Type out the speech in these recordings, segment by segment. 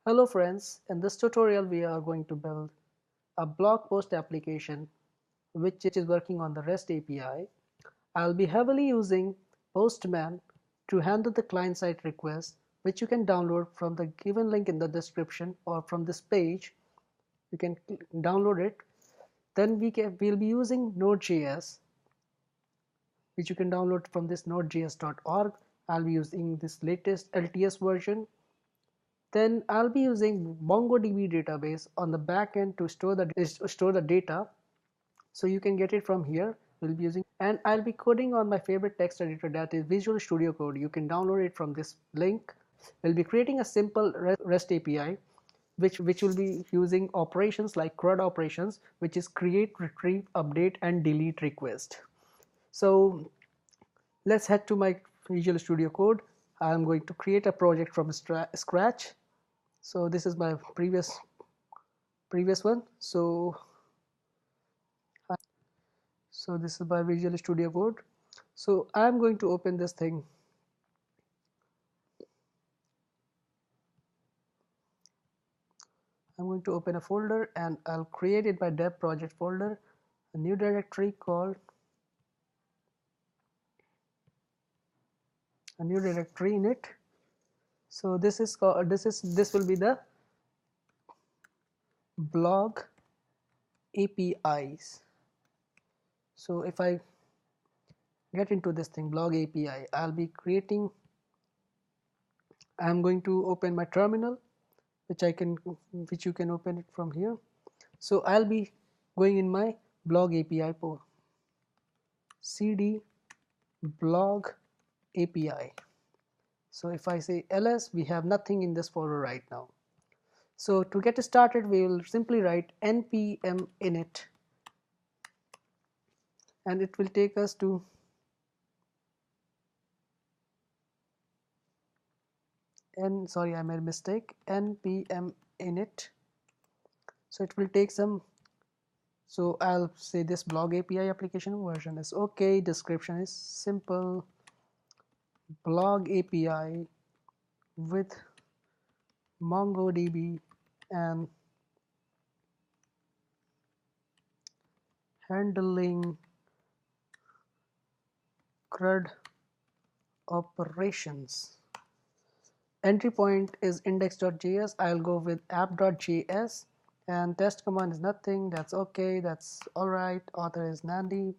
Hello friends, in this tutorial we are going to build a blog post application which is working on the REST API. I'll be heavily using Postman to handle the client-side requests, which you can download from the given link in the description or from this page. You can download it. Then we'll be using Node.js, which you can download from this nodejs.org. I'll be using this latest LTS version. Then I'll be using MongoDB database on the back end to store the data, so you can get it from here. We'll be using, and I'll be coding on my favorite text editor, that is Visual Studio Code. You can download it from this link. We'll be creating a simple REST API which will be using operations like CRUD operations, which is create, retrieve, update and delete request. So let's head to my Visual Studio Code. I'm going to create a project from scratch. So this is my previous one. So this is my Visual Studio Code. So I'm going to open this thing. I'm going to open a folder and I'll create it by dev project folder, a new directory called in it. So this will be the blog APIs. So if I get into this thing, blog API, I'm going to open my terminal, which you can open it from here. So I'll be going in my blog API cd blog API. So if I say ls, we have nothing in this folder right now. So to get started, we will simply write npm init, and it will take us to I made a mistake, npm init. So it will take some. So I'll say this blog API application version is okay, description is simple, blog API with MongoDB and handling CRUD operations. Entry point is index.js. I'll go with app.js, and test command is nothing. That's okay, that's alright. Author is Mandy,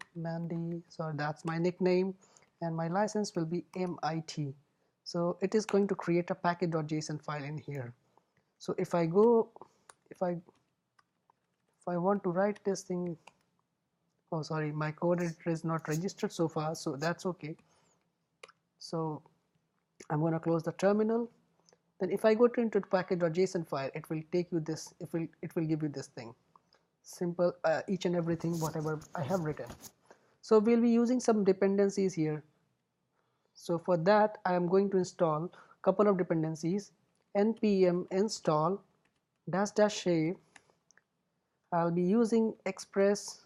so that's my nickname, and my license will be MIT. So it is going to create a package.json file in here. So if I want to write this thing, oh sorry, my code editor is not registered so far, so that's okay. So I'm going to close the terminal. Then if I go into the package.json file, it will take you this, it will give you this thing, simple, each and everything whatever I have written. So we'll be using some dependencies here. So for that I am going to install a couple of dependencies. npm install --shape. I'll be using Express,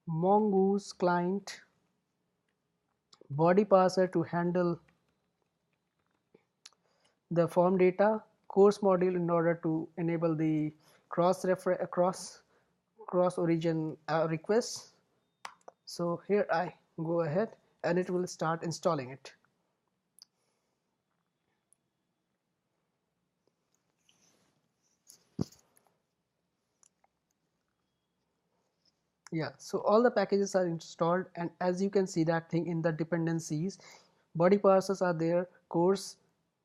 Mongoose client, body parser to handle the form data, course module in order to enable the cross origin requests. So here I go ahead and it will start installing it. Yeah, so all the packages are installed, and as you can see that thing in the dependencies, body parsers are there, course,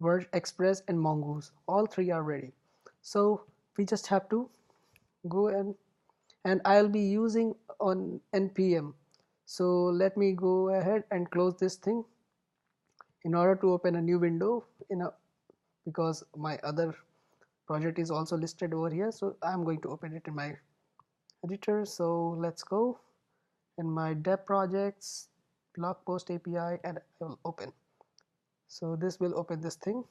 Word, Express and Mongoose, all three are ready. So we just have to go and I'll be using on npm. So let me go ahead and close this thing in order to open a new window because my other project is also listed over here. So I'm going to open it in my editor. So let's go in my dev projects, blog post API, and I will open. So this will open this thing.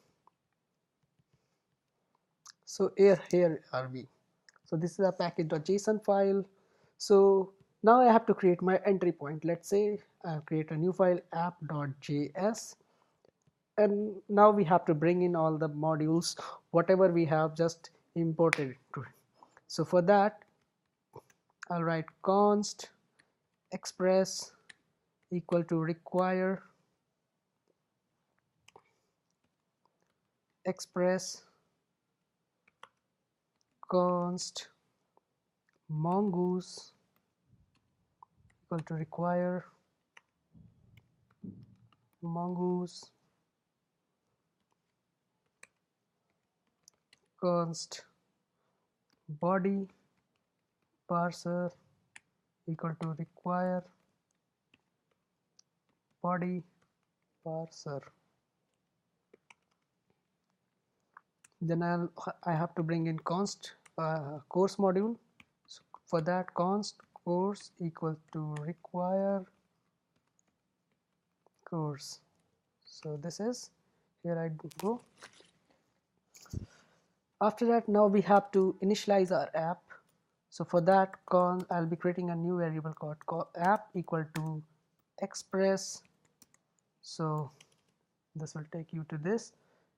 So here are we. So this is a package.json file. So now I have to create my entry point. Let's say I'll create a new file, app.js, and now we have to bring in all the modules, whatever we have just imported to it. So for that, I'll write const express equal to require express const mongoose equal to require mongoose const body parser equal to require body parser. Then I have to bring in const course module. So for that, const course equal to require course. So this is, here I go. After that, now we have to initialize our app. So for that, I'll be creating a new variable called app equal to express. So this will take you to this,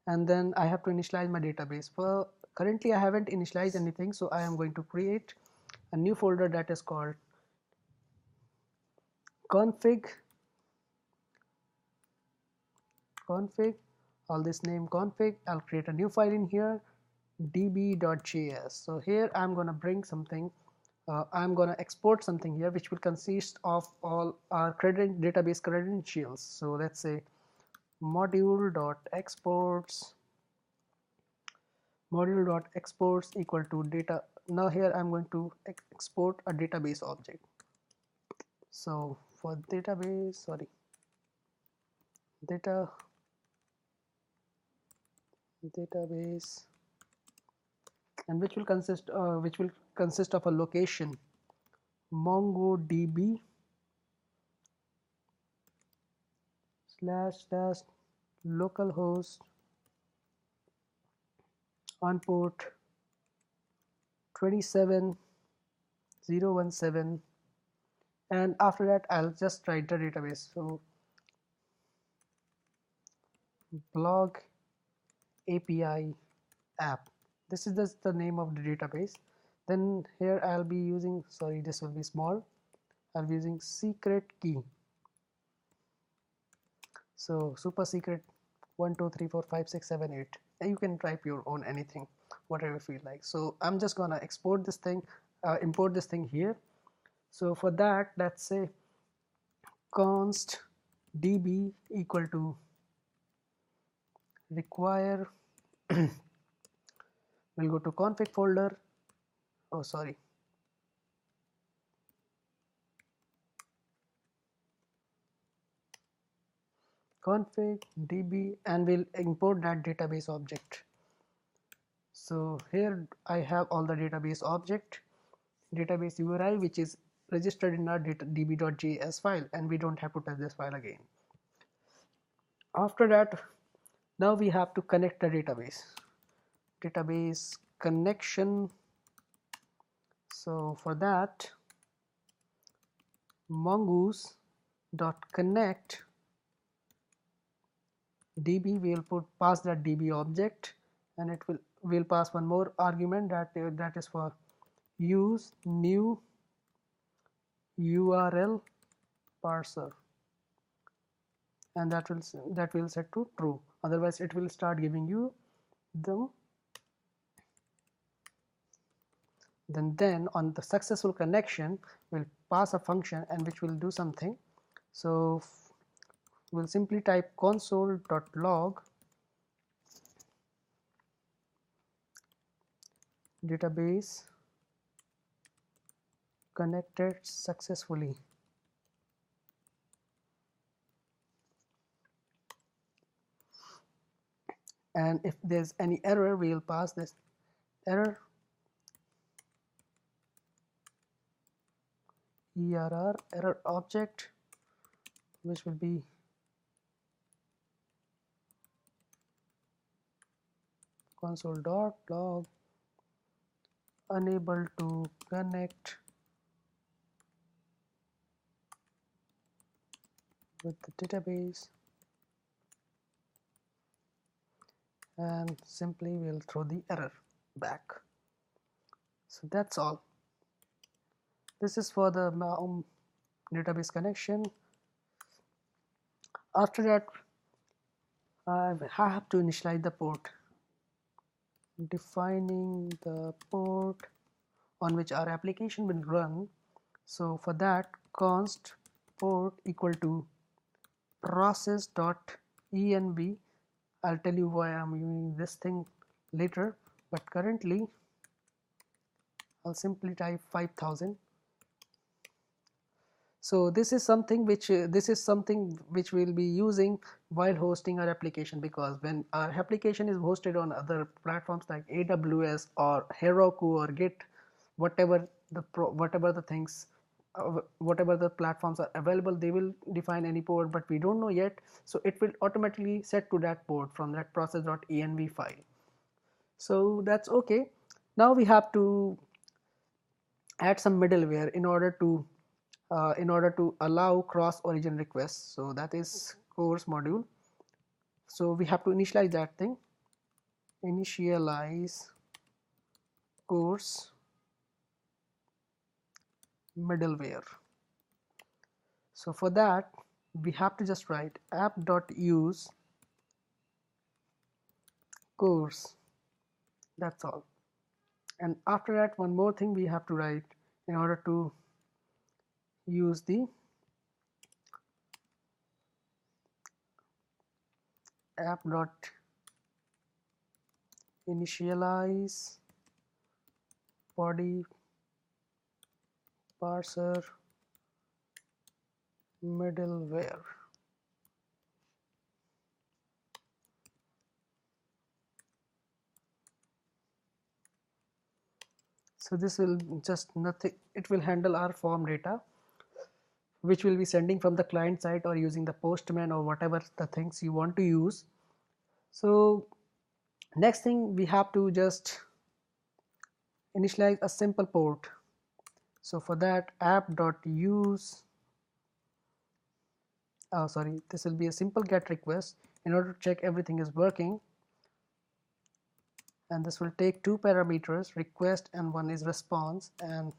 and then I have to initialize my database. For currently I haven't initialized anything, so I am going to create a new folder that is called config, all this name config. I'll create a new file in here, db.js. so here I'm going to bring something, I'm going to export something here which will consist of all our database credentials. So let's say module.exports equal to data. Now here I'm going to export a database object. So for database, database, and which will consist of a location MongoDB / localhost on port 27017, and after that I'll just write the database. So blog API app, this is the name of the database. Then here I'll be using, sorry, this will be small, I'll be using secret key. So super secret 1 2 3 4 5 6 7 8, and you can type your own anything, whatever you feel like. So I'm just gonna export this thing, import this thing here. So for that, let's say const db equal to require we'll go to config folder, oh sorry, config db, and we'll import that database object. So here I have all the database object, database URI, which is registered in our db.js file, and we don't have to touch this file again. After that, now we have to connect the database connection. So for that, mongoose.connect db, we'll pass that db object, and we'll pass one more argument that is for use new URL parser, and that will set to true, otherwise it will start giving you the then on the successful connection we'll pass a function and which will do something. So we'll simply type console.log database connected successfully, and if there's any error, we'll pass this error error object, which will be console.log unable to connect with the database. and simply we'll throw the error back. So that's all. This is for the database connection. After that, I have to initialize the port, defining the port on which our application will run. So for that, const port equal to process.env. I'll tell you why I'm using this thing later, but currently I'll simply type 5000. So this is something which we'll be using while hosting our application, because when our application is hosted on other platforms like AWS or Heroku or Git, whatever the platforms are available, they will define any port, but we don't know yet. So it will automatically set to that port from that process.env file. So that's okay. Now we have to add some middleware in order to allow cross origin requests. So that is course module. So we have to initialize that thing, initialize course middleware. So for that we have to just write app.use course. That's all. And after that, one more thing we have to write in order to use the app.initialize body parser middleware. So this will just nothing, it will handle our form data, which will be sending from the client side or using the Postman or whatever the things you want to use. So next thing, we have to just initialize a simple port. So for that, app.use this will be a simple GET request in order to check everything is working, and this will take two parameters, request and one is response, and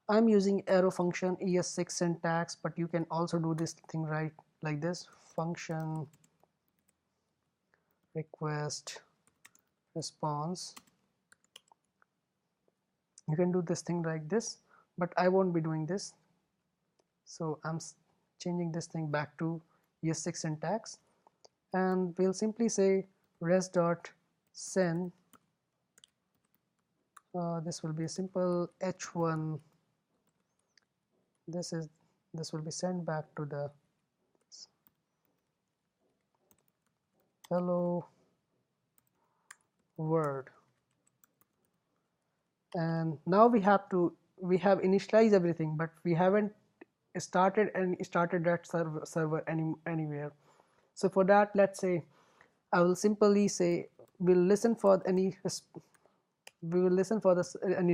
I'm using arrow function ES6 syntax, but you can also do this thing right like this, function request response. You can do this thing like this, but I won't be doing this, so I'm changing this thing back to ES6 syntax, and we'll simply say res.send. This will be a simple h1. This will be sent back to the hello world. And now we have initialized everything, but we haven't started that server anywhere. So for that, let's say I will simply say we will listen for any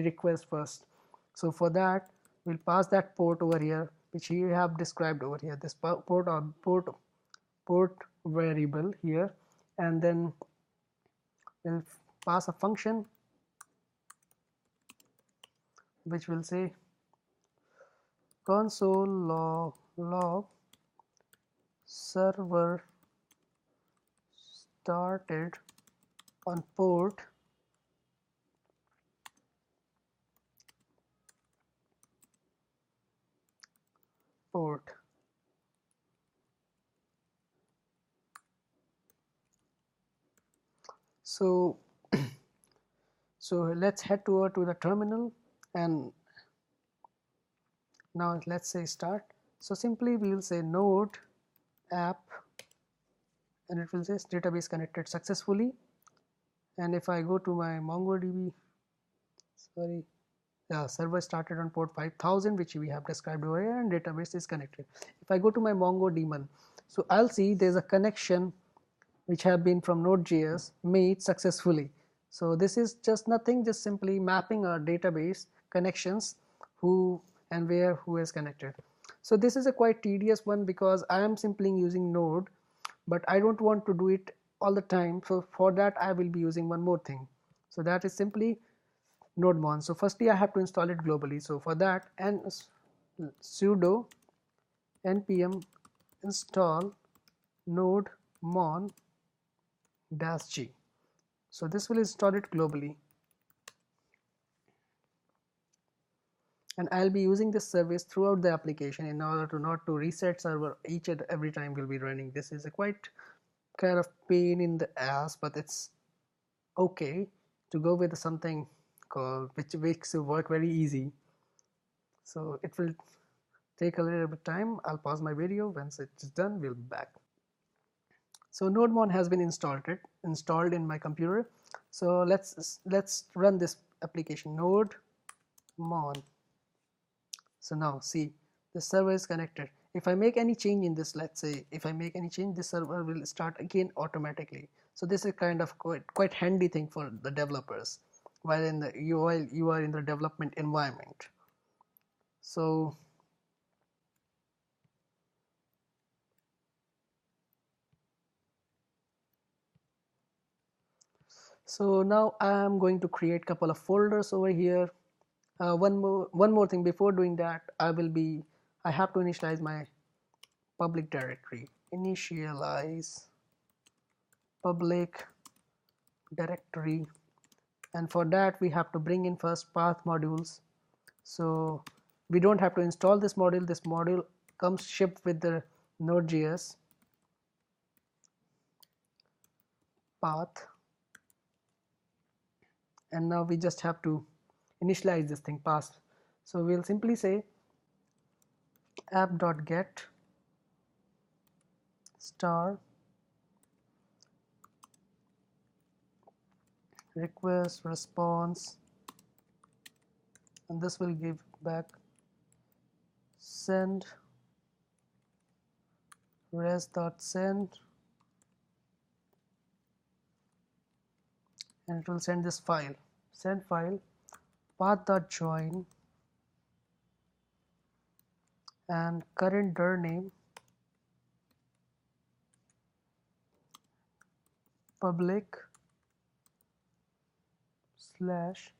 request first. So for that, we'll pass that port over here, which you have described over here, this port variable here, and then we'll pass a function which will say console log server started on port so let's head over to the terminal, and now let's say start. So simply we will say node app, and it will say database connected successfully. And if I go to my MongoDB, server started on port 5000, which we have described over here, and database is connected. If I go to my Mongo daemon, so I'll see there's a connection which have been from Node.js made successfully. So this is just nothing, just simply mapping our database connections, who and where who is connected. So this is a quite tedious one because I am simply using Node, but I don't want to do it all the time. So for that I will be using one more thing. So that is simply nodemon. So firstly I have to install it globally. So for that, sudo npm install nodemon -g. So this will install it globally, and I'll be using this service throughout the application in order to not to reset server each and every time we'll be running. This is a quite kind of pain in the ass, but it's okay to go with something called which makes it work very easy. So it will take a little bit time. I'll pause my video. Once it's done, we'll be back. So nodemon has been installed in my computer. So let's run this application, nodemon. So now see, the server is connected. If I make any change in this, let's say if I make any change, this server will start again automatically. So this is kind of quite handy thing for the developers while you are in the development environment. So now I am going to create couple of folders over here. One more thing before doing that, I have to initialize my public directory. Initialize public directory, and for that we have to bring in first path modules. So we don't have to install this module. This module comes shipped with the Node.js path, and now we just have to initialize this thing path. So we'll simply say app.get star request response, and this will give back send res.send, and it will send this file, send file path.join and current dir name public slash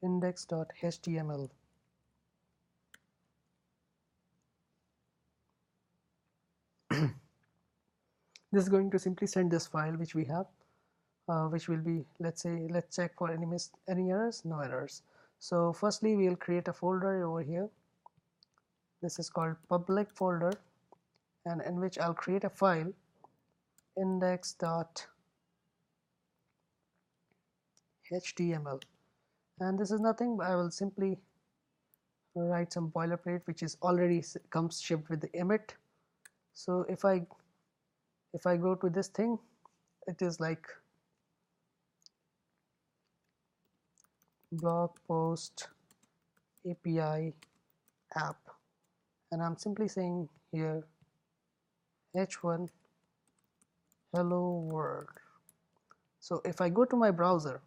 index.html. This is going to simply send this file which we have, which will be, let's check for any errors. No errors. So firstly we will create a folder over here. This is called public folder, and in which I'll create a file index.html, and this is nothing, I will simply write some boilerplate which is already comes shipped with the emit. So if I go to this thing, it is like blog post API app, and I'm simply saying here h1 hello world. So if I go to my browser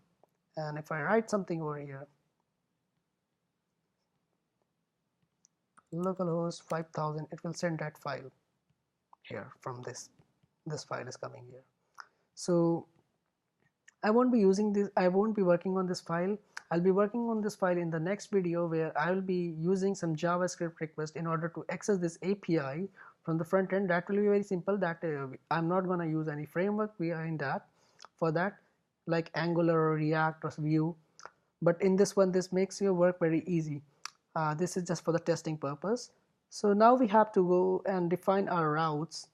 and if I write something over here, localhost 5000, it will send that file here from this file is coming here. So I won't be working on this file. I'll be working on this file in the next video, where I will be using some JavaScript request in order to access this API from the front end. That will be very simple. That I'm not gonna use any framework behind that for that, like Angular or React or Vue. But in this one, this makes your work very easy. This is just for the testing purpose. So now we have to go and define our routes.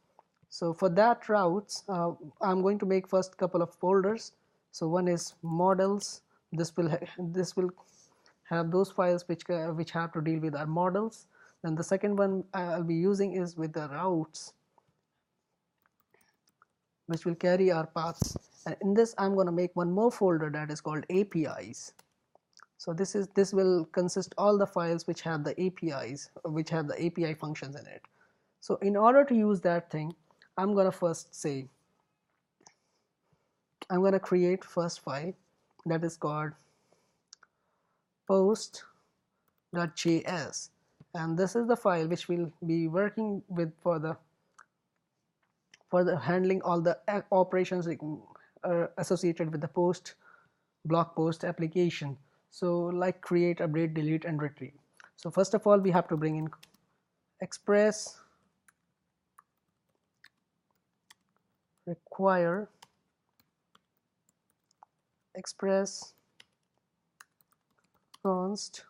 So for that routes, I'm going to make first couple of folders. So one is models. This will have those files which have to deal with our models. Then the second one I'll be using is with the routes, which will carry our paths. And in this, I'm going to make one more folder that is called APIs. So this will consist all the files which have the APIs, which have the API functions in it. So in order to use that thing, I'm going to first say, I'm going to create first file that is called post.js, and this is the file which we'll be working with for the for the handling all the operations associated with the blog post application. So like create, update, delete, and retrieve. So first of all, we have to bring in express require express const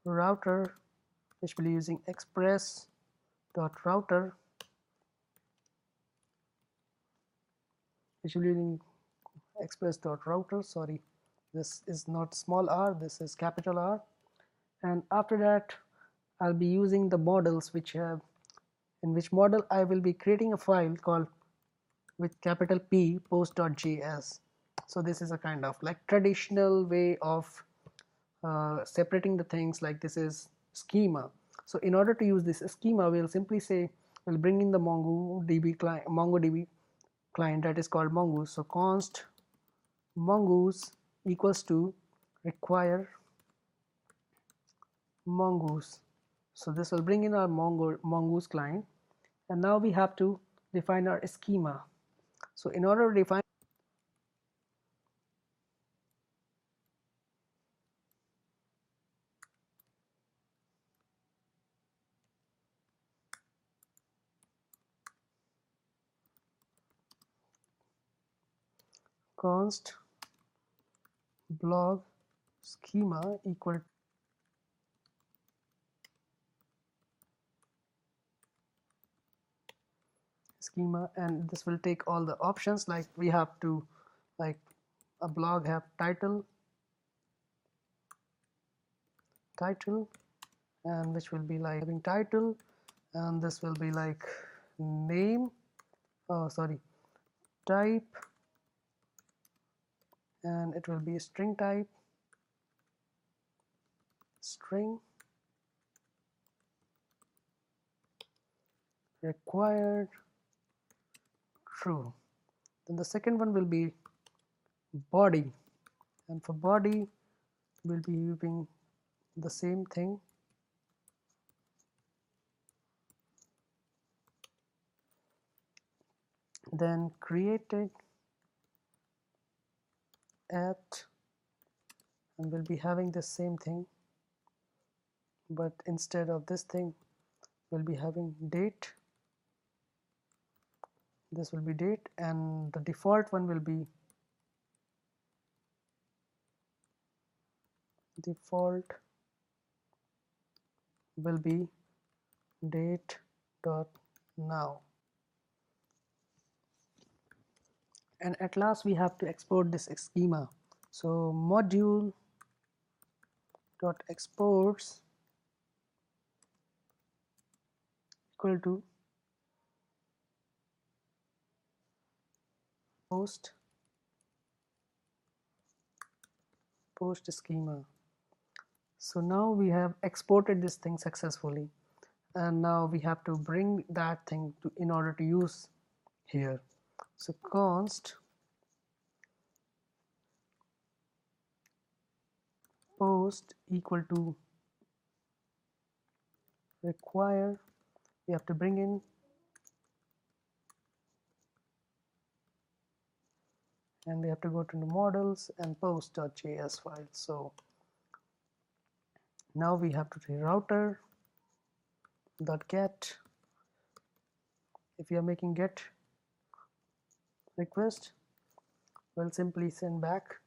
router, which will be using express dot router, which will be using express dot router. Sorry, this is not small r, this is capital R. And after that, I'll be using the models which have, in which model I will be creating a file called with capital P post.js. So this is a kind of like traditional way of separating the things, like this is schema. So in order to use this schema, we'll simply say we'll bring in the MongoDB client that is called mongoose. So const mongoose equals to require mongoose. So this will bring in our mongoose client, and now we have to define our schema. So in order to define const blog schema equal schema, and this will take all the options, like we have to, like a blog have title, and which will be like having title, and this will be like name, oh sorry, type, and it will be string type, string, required true. Then the second one will be body, and for body we'll be using the same thing, then created at, and we'll be having the same thing, but instead of this thing we'll be having date. This will be date, and the default one will be date dot now. And at last we have to export this schema. So module dot exports equal to post schema. So now we have exported this thing successfully, and now we have to bring that thing to in order to use here. So const post equal to require, we have to bring in, and we have to go to the models and post.js file. So now we have to say router dot get. If you are making get request, we'll simply send back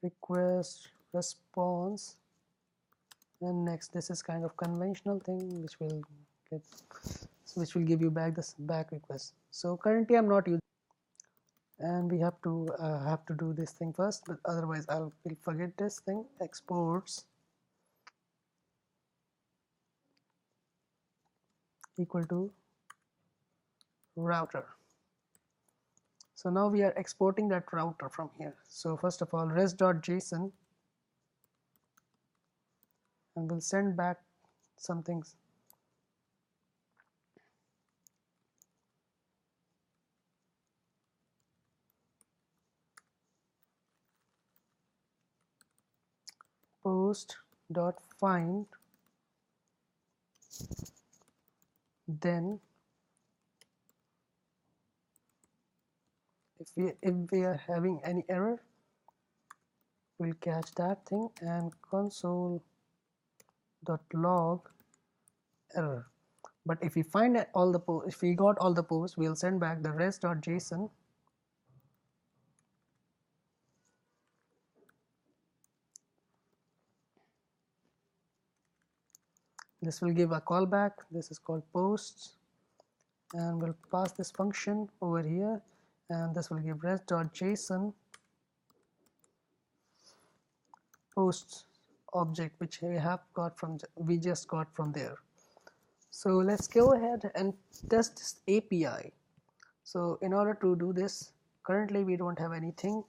request response, and next. This is kind of conventional thing which will give you back this back request. So currently I'm not using, and we have to do this thing first, but otherwise will forget this thing. Exports equal to router. So now we are exporting that router from here. So first of all, res.json, and we'll send back some things. Post.find then if we are having any error, we'll catch that thing and console.log error. But if we find all the if we got all the posts, we'll send back the rest.json. This will give a callback. This is called posts, and we'll pass this function over here, and this will give rest.json posts object, which we just got from there. So let's go ahead and test this API. So in order to do this, currently we don't have anything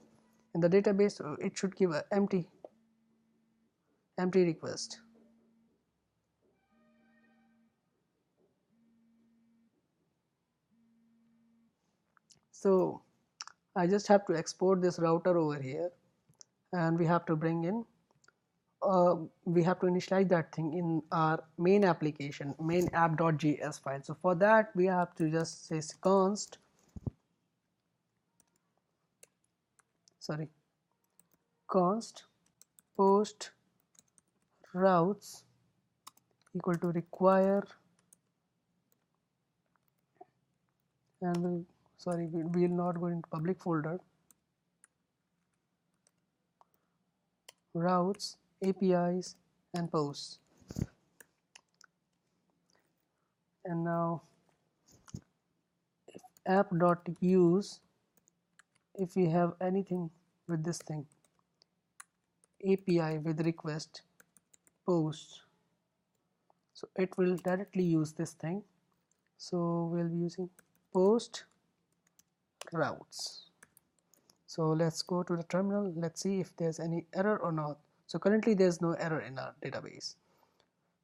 in the database, so it should give an empty request. So I just have to export this router over here, and we have to bring in we have to initialize that thing in our main application, main app.js file. So for that we have to just say const post routes equal to require, and we'll not go into public folder, routes, APIs and posts. And now if app.use, if we have anything with this thing, API with request post, so it will directly use this thing. So we'll be using post routes. So let's go to the terminal. Let's see if there's any error or not. So currently there's no error in our database.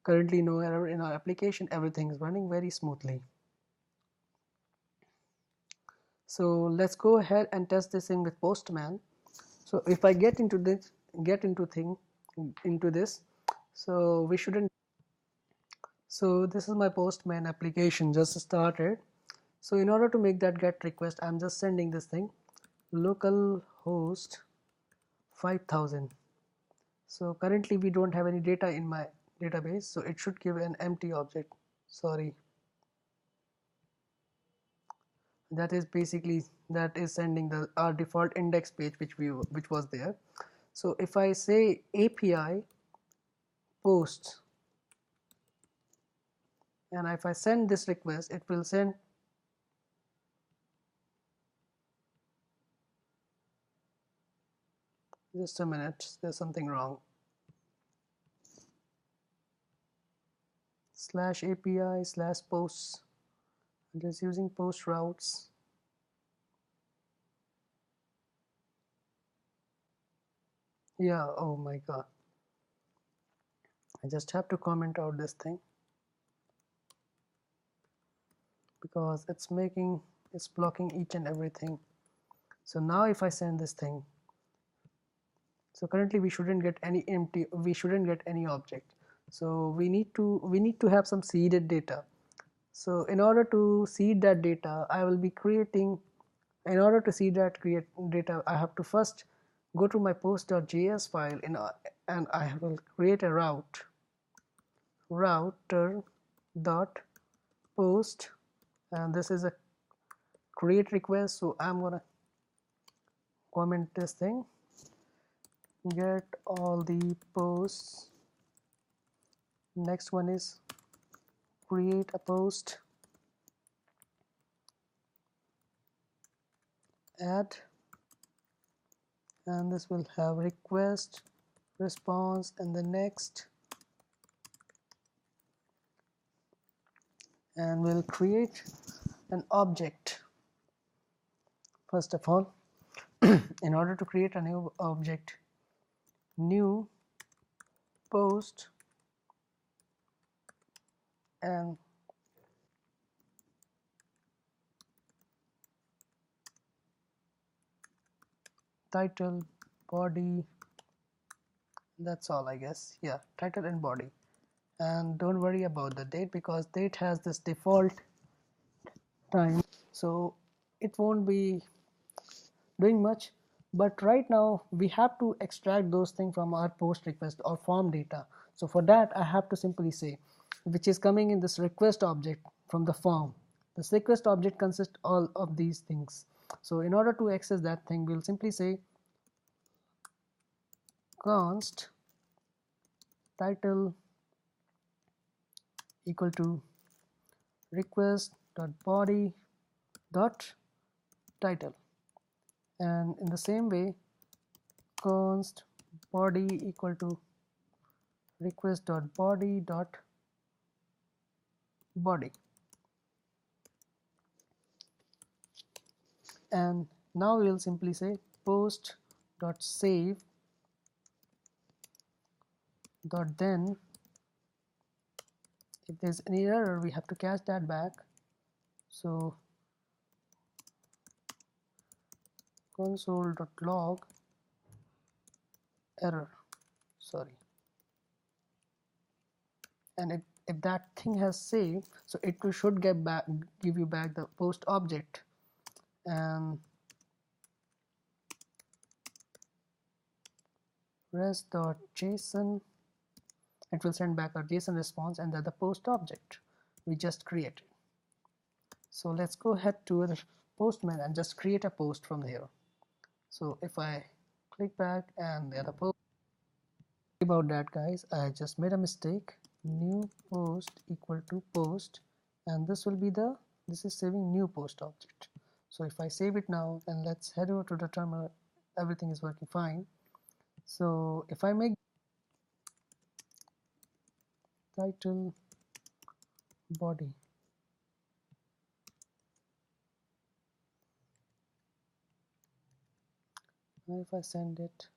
Currently no error in our application. Everything is running very smoothly. So let's go ahead and test this thing with Postman. So if I get into this, so we shouldn't. So this is my Postman application just started. So in order to make that GET request, I'm just sending this thing localhost 5000. So currently we don't have any data in my database, so it should give an empty object. Sorry, that is sending our default index page which was there. So if I say API posts, and if I send this request, it will send just a minute, there's something wrong. /API/posts, it is using post routes. Yeah, oh my god, I just have to comment out this thing because it's blocking each and everything. So now if I send this thing, so currently we shouldn't get any object. So we need to have some seeded data. So in order to seed that data, I will be creating, in order to seed that data, I have to first go to my post.js file and I will create a router.post, and this is a create request. So I'm gonna comment this thing, get all the posts. Next one is create a post, add, and this will have request, response, and the next, and we'll create an object. First of all, in order to create a new object, new post, and title, body, that's all I guess. Yeah, title and body. and don't worry about the date because date has this default time, so it won't be doing much. But right now we have to extract those things from our post request or form data. So for that I have to simply say, which is coming in this request object from the form. This request object consists all of these things. So in order to access that thing, we'll simply say const title equal to request.body.title, and in the same way const body equal to request.body.body. And now we will simply say post.save.then if there's any error we have to catch that back. So console.log error, sorry, and if that thing has saved, so it should give you back the post object, and rest.json, it will send back our JSON response and the post object we just created. So let's go ahead to the Postman and just create a post from here. So if I click back and the other post, about that guys, I just made a mistake. New post equal to post, and this will be this is saving new post object. So if I save it now, and let's head over to the terminal, everything is working fine. So if I make title body, now if I send it,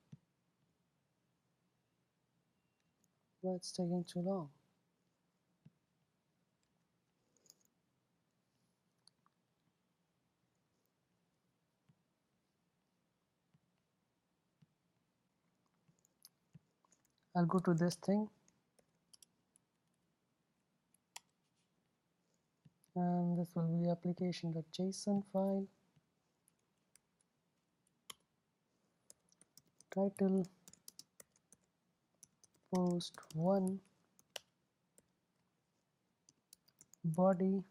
why it's taking too long? I'll go to this thing, and this will be application.json file, title post 1 body.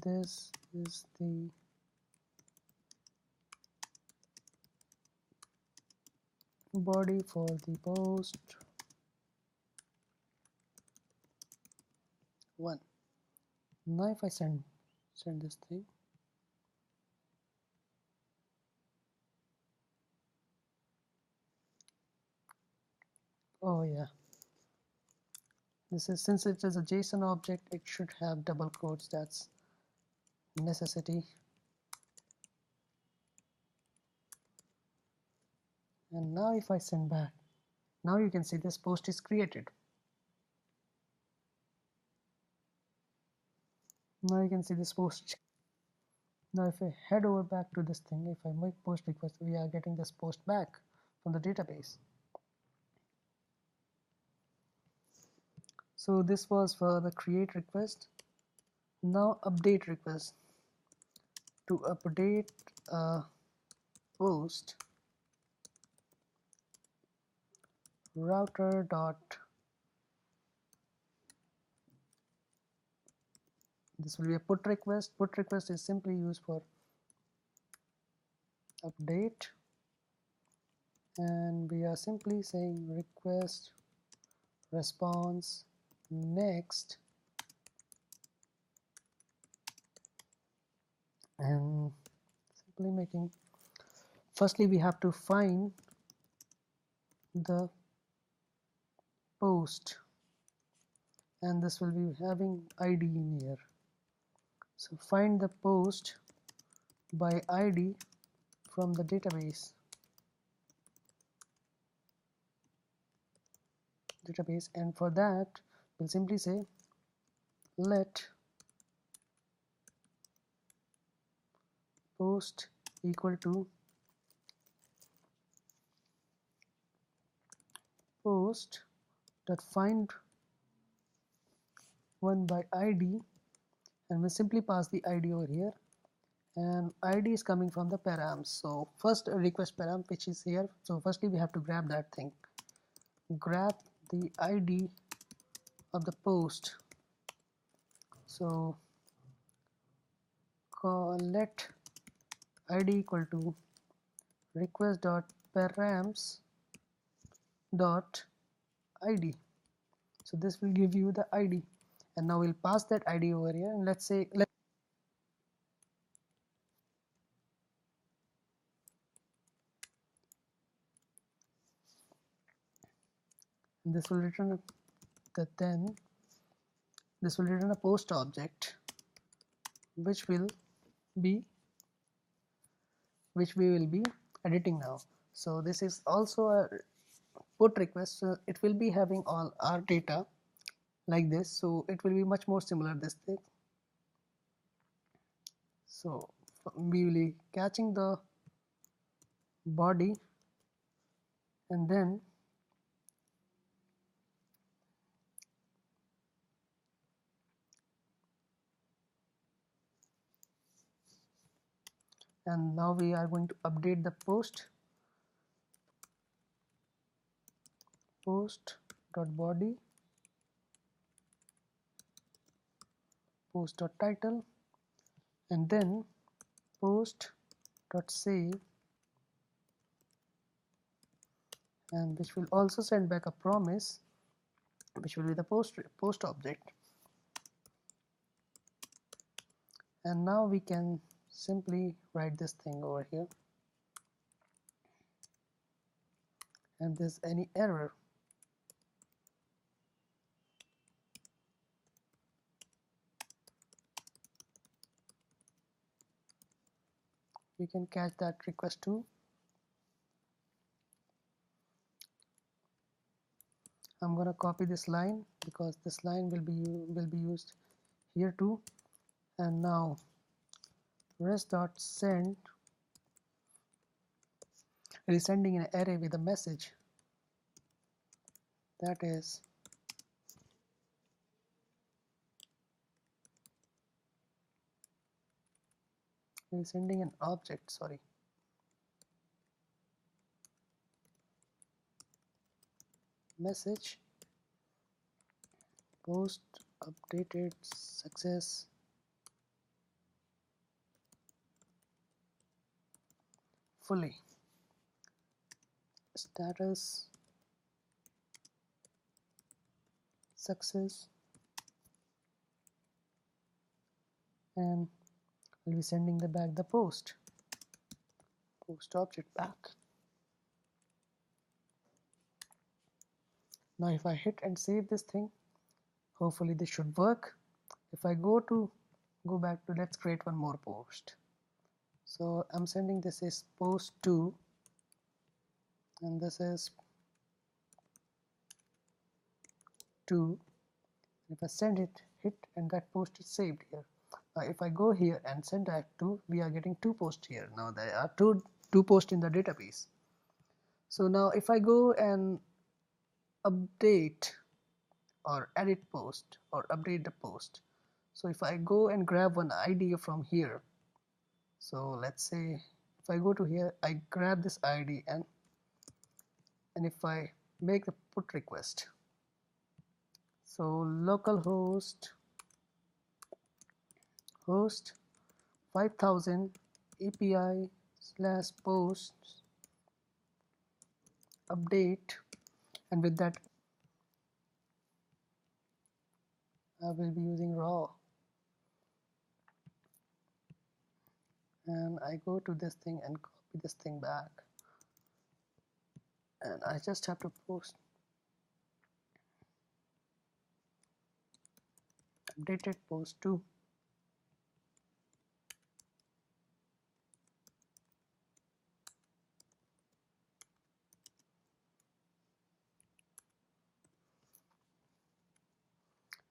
This is the body for the post 1. Now if I send this thing, oh yeah, this is, since it is a JSON object, it should have double quotes. That's necessity. And now if I send back, now you can see this post is created. Now you can see this post. Now if I head over back to this thing, if I make post request, we are getting this post back from the database. So this was for the create request. Now update request. To update a post, router dot, this will be a put request. Put request is simply used for update, and we are simply saying request response next, and simply making, firstly we have to find the post, and this will be having ID in here. So find the post by ID from the database, and for that we'll simply say let post equal to post dot find one by id, and we simply pass the id over here, and id is coming from the params. So first a request param which is here, so firstly we have to grab that thing, grab the id of the post. So let id equal to request dot params dot id. So this will give you the id, and now we'll pass that id over here, and let's say this will return then this will return a post object which we will be editing now. So this is also a put request, so it will be having all our data like this, so it will be much more similar this thing. So we will be catching the body, and then now we are going to update the post dot body post dot title, and then post dot save, and which will also send back a promise which will be the post object. And now we can simply write this thing over here, and if there's any error, we can catch that request too. I'm gonna copy this line because this line will be used here too. And now rest.send, it is sending an array with a message, that is it is sending an object, sorry, message post updated success fully, status success, and we'll be sending back the post object back. Now if I hit and save this thing, hopefully this should work. If I go back to, let's create one more post. So I'm sending this is post 2, and this is 2. If I send it, hit, and that post is saved here. Now if I go here and send that 2, we are getting 2 posts here. Now there are two posts in the database. So now if I go and update or edit post or update the post, so if I go and grab one ID from here, so let's say if I go to here, I grab this ID, and if I make the put request, so localhost host 5000 API / posts update, and with that I will be using raw, and I go to this thing and copy this thing back, and I just have to post updated post 2.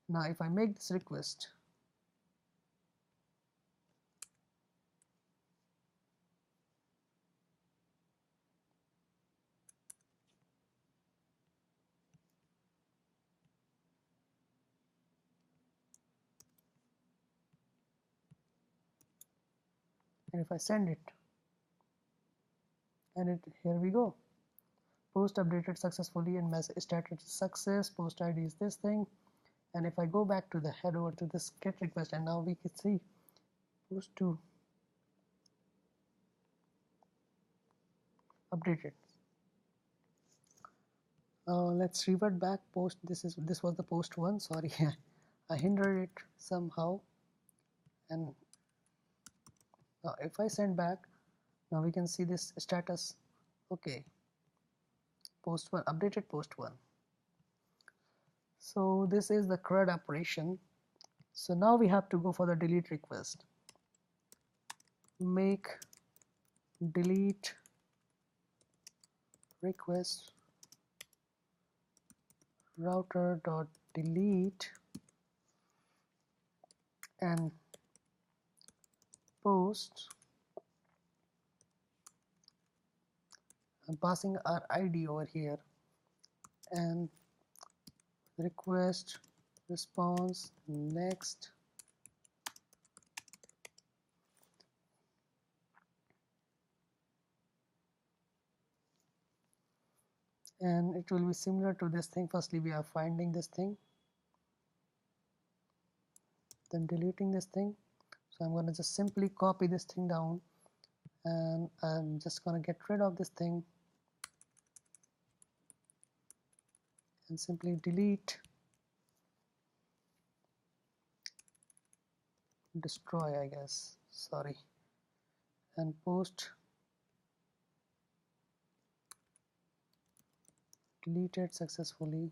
Now if I make this request, and if I send it, and here we go, post updated successfully and message status success, post ID is this thing. And if I go back to the head over to this get request, and now we can see post to updated. Let's revert back. Post, this was the post one, sorry. I hindered it somehow, and now if I send back, now we can see this status. Okay, post one updated, post one. So this is the CRUD operation. So now we have to go for the delete request. Make delete request router.delete and post. I'm passing our ID over here, and request response next, and it will be similar to this thing. Firstly we are finding this thing, then deleting this thing. So I'm going to just simply copy this thing down, and I'm just going to get rid of this thing and simply delete, destroy, I guess, sorry, and post deleted successfully,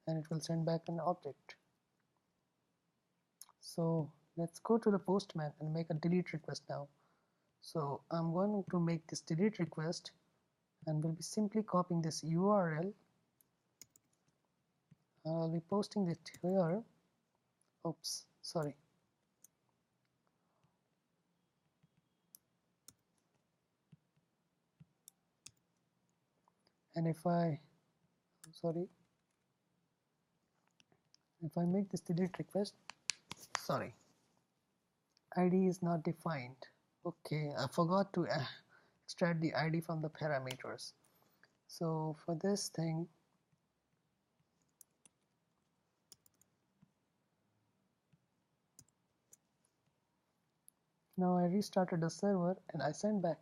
and it will send back an object. So let's go to the Postman and make a delete request now. So I'm going to make this delete request, and we'll be simply copying this URL. I'll be posting it here. Oops, sorry. And if I make this delete request, sorry, ID is not defined. Okay, I forgot to extract the ID from the parameters. So for this thing, now I restarted the server and I sent back.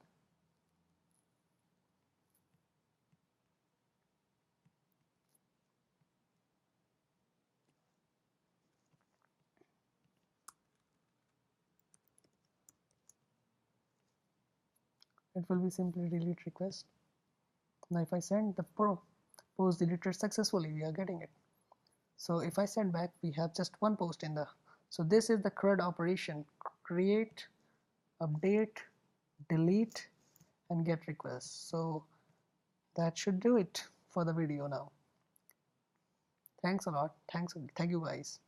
It will be simply delete request. Now if I send the post deleted successfully, we are getting it. So if I send back, we have just one post in the, so this is the CRUD operation: create, update, delete, and get requests. So that should do it for the video now. Thanks a lot. Thank you guys.